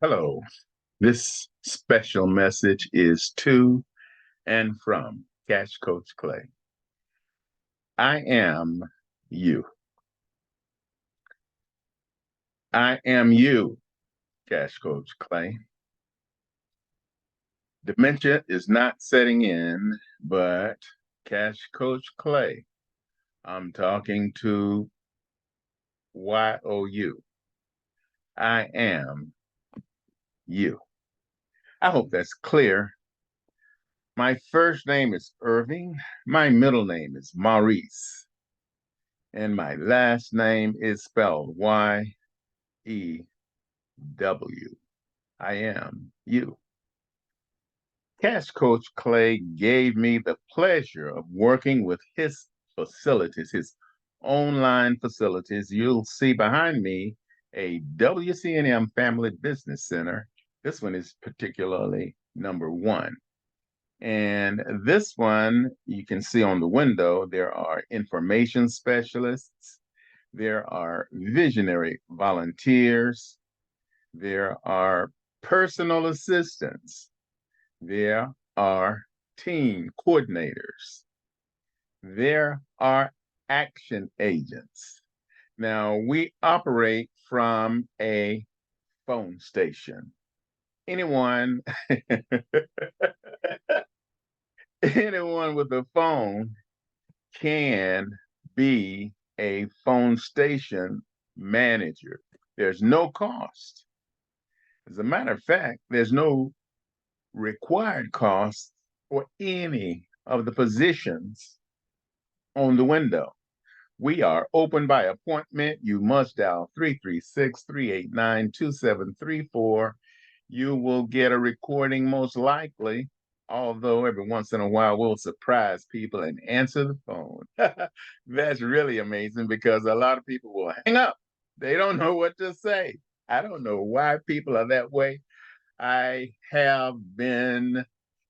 Hello. This special message is to and from Cash Coach Clay. I am you. I am you, Cash Coach Clay. Dementia is not setting in, but Cash Coach Clay, I'm talking to YOU. I am you. I hope that's clear. My first name is Irving. My middle name is Maurice. And my last name is spelled YEW. I am you. Cash Coach Clay gave me the pleasure of working with his facilities, his online facilities. You'll see behind me a WCNM Family Business Center. This one is particularly number one. And this one, you can see on the window, there are information specialists, there are visionary volunteers, there are personal assistants, there are team coordinators, there are action agents. Now, we operate from a phone station. Anyone anyone with a phone can be a phone station manager. There's no cost. As a matter of fact, there's no required cost for any of the positions on the window. We are open by appointment. You must dial 336-389-2734. You will get a recording most likely, although every once in a while we'll surprise people and answer the phone. That's really amazing because a lot of people will hang up. They don't know what to say. I don't know why people are that way. I have been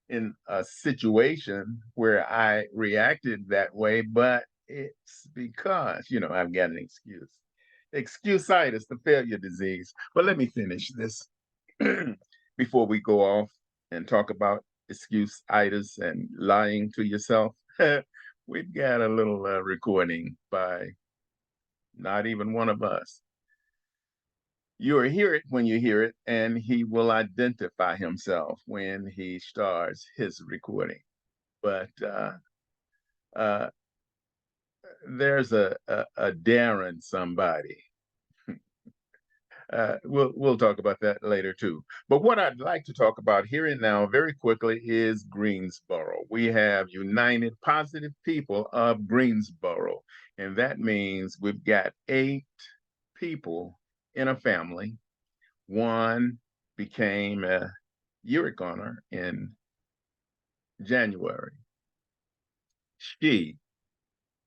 in a situation where I reacted that way, but it's because, I've got an excuse. Excuse-itis, the failure disease. But let me finish this before we go off and talk about excuse-itis and lying to yourself. We've got a little recording by not even one of us. You'll hear it when you hear it, and he will identify himself when he starts his recording. But there's a Darren somebody. We'll talk about that later too. But what I'd like to talk about here and now very quickly is Greensboro. We have united positive people of Greensboro, and that means we've got 8 people in a family. One became a URIC honor in January. She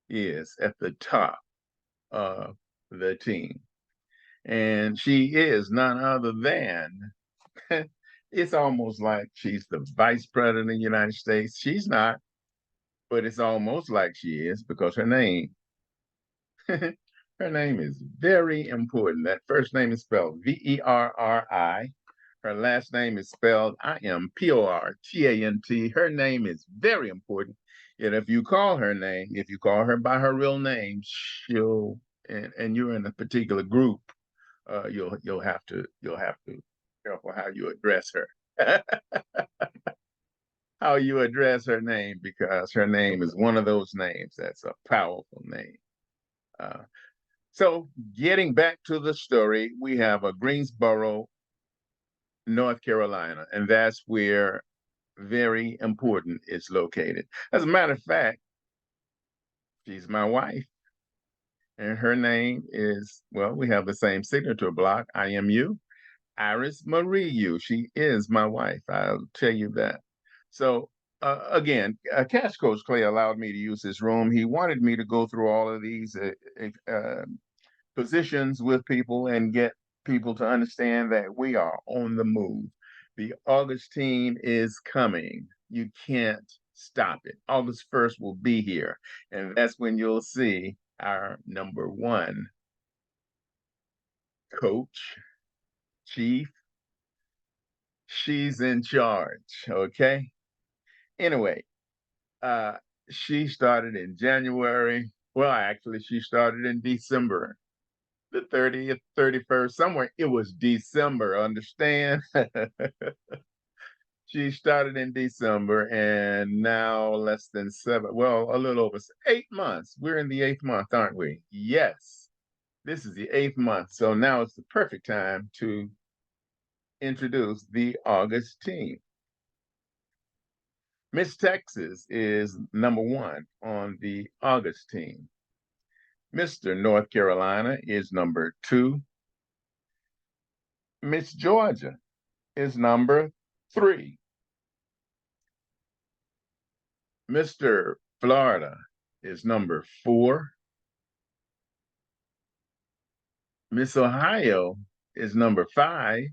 is at the top of the team. And she is none other than, it's almost like she's the vice president of the United States. She's not, but it's almost like she is because her name, her name is very important. That first name is spelled Verri. Her last name is spelled Important. Her name is very important. And if you call her name, if you call her by her real name, she'll and you're in a particular group, you'll have to careful how you address her. How you address her name, because her name is one of those names that's a powerful name. So getting back to the story, we have a Greensboro, North Carolina, and that's where very important is located. As a matter of fact, she's my wife, and her name is, well, we have the same signature block, I am you, Iris Marie Yew. She is my wife, I'll tell you that. So again, Cash Coach Clay allowed me to use this room. He wanted me to go through all of these positions with people and get people to understand that we are on the move. The August team is coming. You can't stop it. August 1st will be here. And that's when you'll see our number one coach, chief, She's in charge, okay? Anyway, uh, she started in January. Well, actually, she started in December, the 30th, 31st, somewhere. It was December, understand? She started in December and now less than seven, well, a little over 8 months. We're in the eighth month, aren't we? Yes, this is the eighth month. So now it's the perfect time to introduce the August team. Miss Texas is number one on the August team. Mr. North Carolina is number two. Miss Georgia is number three. Mr. Florida is number four. Miss Ohio is number five.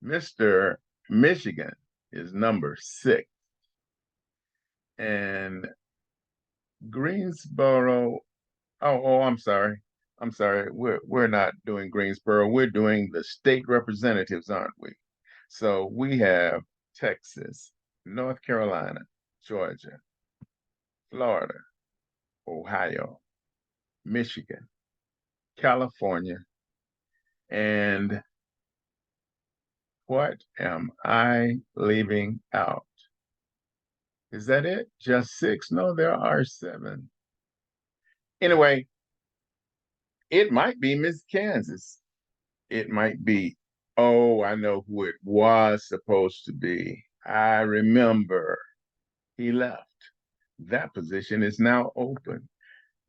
Mr. Michigan is number six. And Greensboro, I'm sorry. I'm sorry. We're not doing Greensboro. We're doing the state representatives, aren't we? So we have Texas, North Carolina, Georgia, Florida, Ohio, Michigan, California, and what am I leaving out? Is that it? Just six? No, there are seven. Anyway, it might be Miss Kansas. It might be, oh, I know who it was supposed to be. I remember. He left. That position is now open.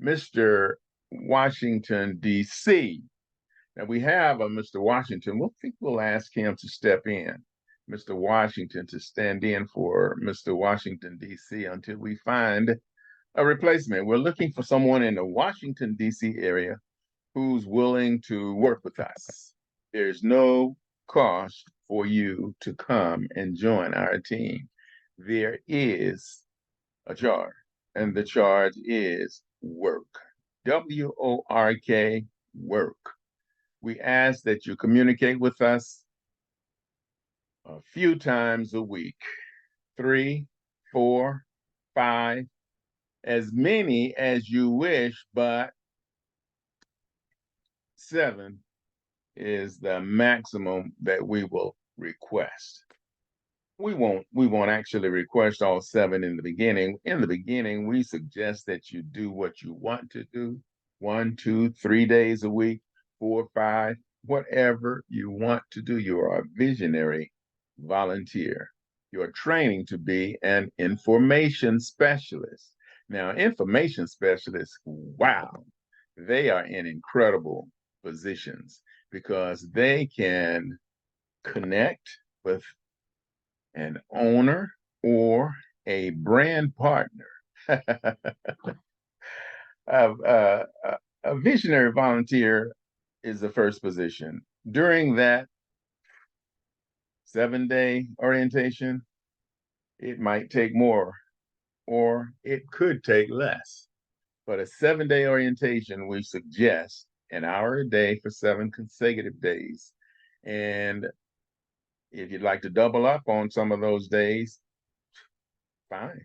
Mr. Washington, D.C. Now we have a Mr. Washington. We'll think we'll ask him to step in. Mr. Washington to stand in for Mr. Washington, D.C. until we find a replacement. We're looking for someone in the Washington, D.C. area who's willing to work with us. There's no cost for you to come and join our team. There is a charge, and the charge is work. WORK, work. We ask that you communicate with us a few times a week, 3, 4, 5, as many as you wish, but 7 is the maximum that we will request. We won't actually request all 7 in the beginning. In the beginning, we suggest that you do what you want to do, 1, 2, 3 days a week, 4, 5, whatever you want to do. You are a visionary volunteer. You're training to be an information specialist. Now, information specialists, wow, they are in incredible positions because they can connect with an owner or a brand partner. A visionary volunteer is the first position. During that 7-day orientation, it might take more or it could take less. But a 7-day orientation, we suggest an hour a day for 7 consecutive days. And if you'd like to double up on some of those days, fine.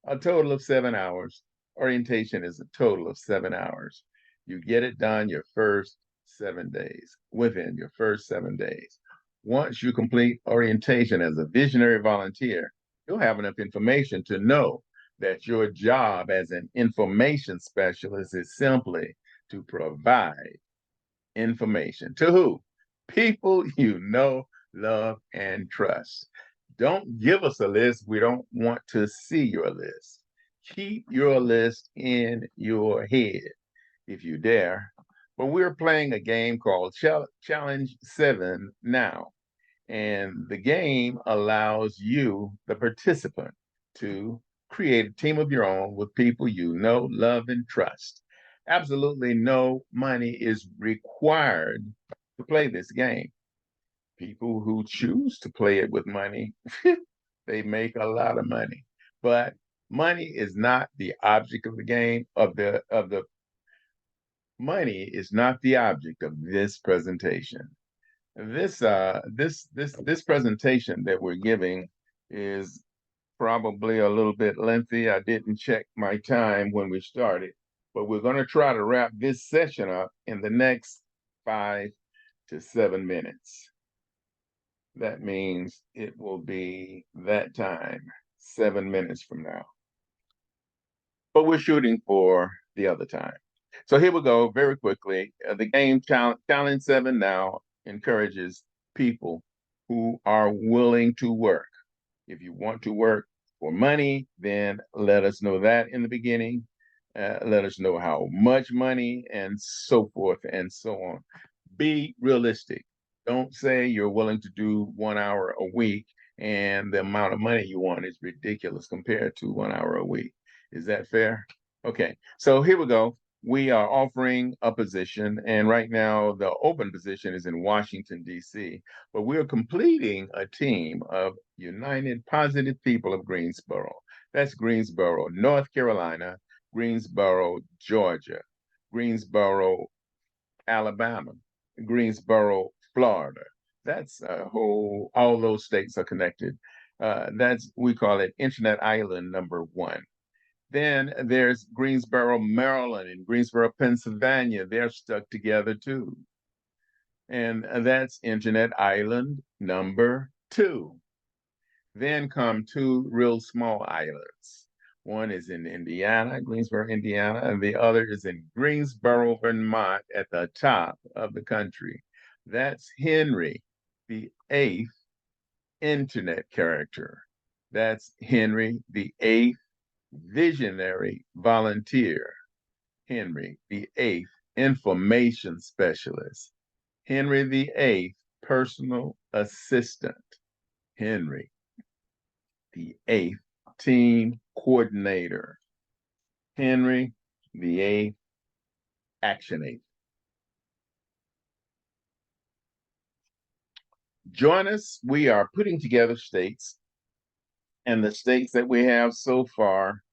A total of 7 hours. Orientation is a total of 7 hours. You get it done your first 7 days, within your first 7 days. Once you complete orientation as a visionary volunteer, you'll have enough information to know that your job as an information specialist is simply to provide information to who? People you know, love, and trust. Don't give us a list. We don't want to see your list. Keep your list in your head if you dare. But we're playing a game called Challenge 7 now. And the game allows you, the participant, to create a team of your own with people you know, love, and trust. Absolutely no money is required to play this game. People who choose to play it with money, they make a lot of money. But money is not the object of the game, money is not the object of this presentation. This presentation that we're giving is probably a little bit lengthy. I didn't check my time when we started, but we're going to try to wrap this session up in the next 5 to 7 minutes. That means it will be that time, 7 minutes from now. But we're shooting for the other time. So here we go, very quickly. The game Challenge 7 now encourages people who are willing to work. If you want to work for money, then let us know that in the beginning. Let us know how much money and so forth and so on. Be realistic. Don't say you're willing to do 1 hour a week and the amount of money you want is ridiculous compared to 1 hour a week. Is that fair? Okay, so here we go. We are offering a position, and right now the open position is in Washington, D.C., but we're completing a team of United Positive People of Greensboro. That's Greensboro, North Carolina, Greensboro, Georgia, Greensboro, Alabama, Greensboro, Florida. That's a whole, all those states are connected. We call it Internet Island #1. Then there's Greensboro, Maryland, and Greensboro, Pennsylvania. They're stuck together too. And that's Internet Island #2. Then come two real small islands. One is in Indiana, Greensboro, Indiana, and the other is in Greensboro, Vermont, at the top of the country. That's Henry, the 8th internet character. That's Henry, the 8th visionary volunteer. Henry, the 8th information specialist. Henry, the 8th personal assistant. Henry, the 8th team coordinator. Henry, the 8th action 8th. Join us. We are putting together states, and the states that we have so far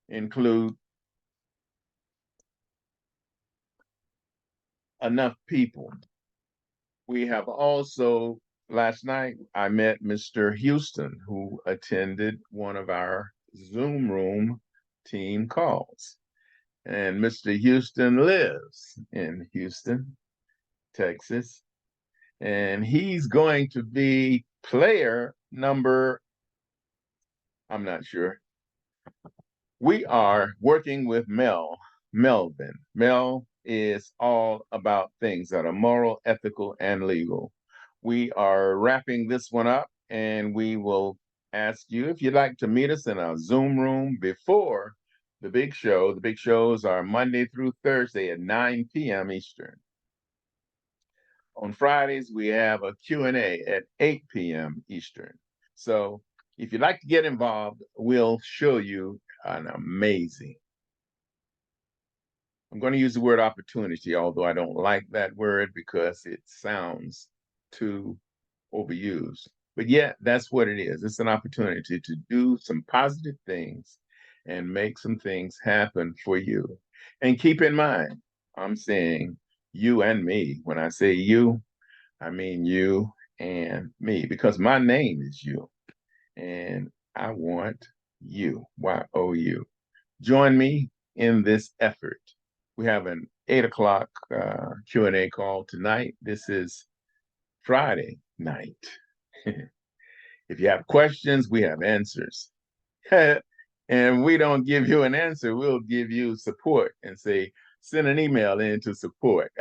include enough people. We have also, last night, I met Mr. Houston, who attended one of our Zoom room team calls. And Mr. Houston lives in Houston, Texas. And he's going to be player number, I'm not sure. We are working with Melvin. Mel is all about things that are moral, ethical, and legal. We are wrapping this one up, and we will ask you if you'd like to meet us in our Zoom room before the big show. The big shows are Monday through Thursday at 9 p.m. Eastern. On Fridays, we have a Q&A at 8 p.m. Eastern. So if you'd like to get involved, we'll show you an amazing, I'm going to use the word opportunity, although I don't like that word because it sounds too overused. But yeah, that's what it is. It's an opportunity to do some positive things and make some things happen for you. And keep in mind, I'm saying you and me. When I say you, I mean you and me, because my name is you, and I want you, YOU. Join me in this effort. We have an 8 o'clock Q&A call tonight. This is Friday night. If you have questions, we have answers. And we don't give you an answer, we'll give you support and say, send an email in to support.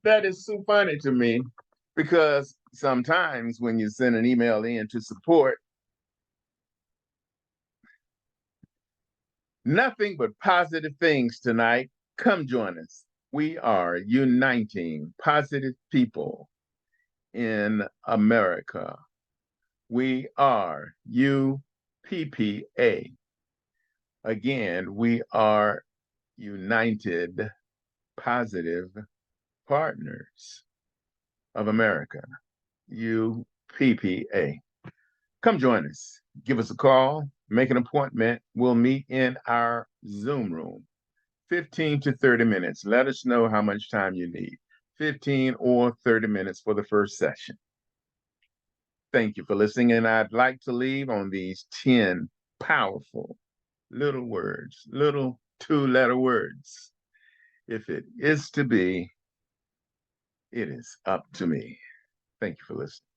That is so funny to me, because sometimes when you send an email in to support, nothing but positive things tonight. Come join us. We are uniting positive people in America. We are UPPA. Again, we are United Positive Partners of America, UPPA. Come join us. Give us a call, make an appointment. We'll meet in our Zoom room. 15 to 30 minutes. Let us know how much time you need. 15 or 30 minutes for the first session. Thank you for listening, and I'd like to leave on these 10 powerful little words, little two-letter words. If it is to be, it is up to me. Thank you for listening.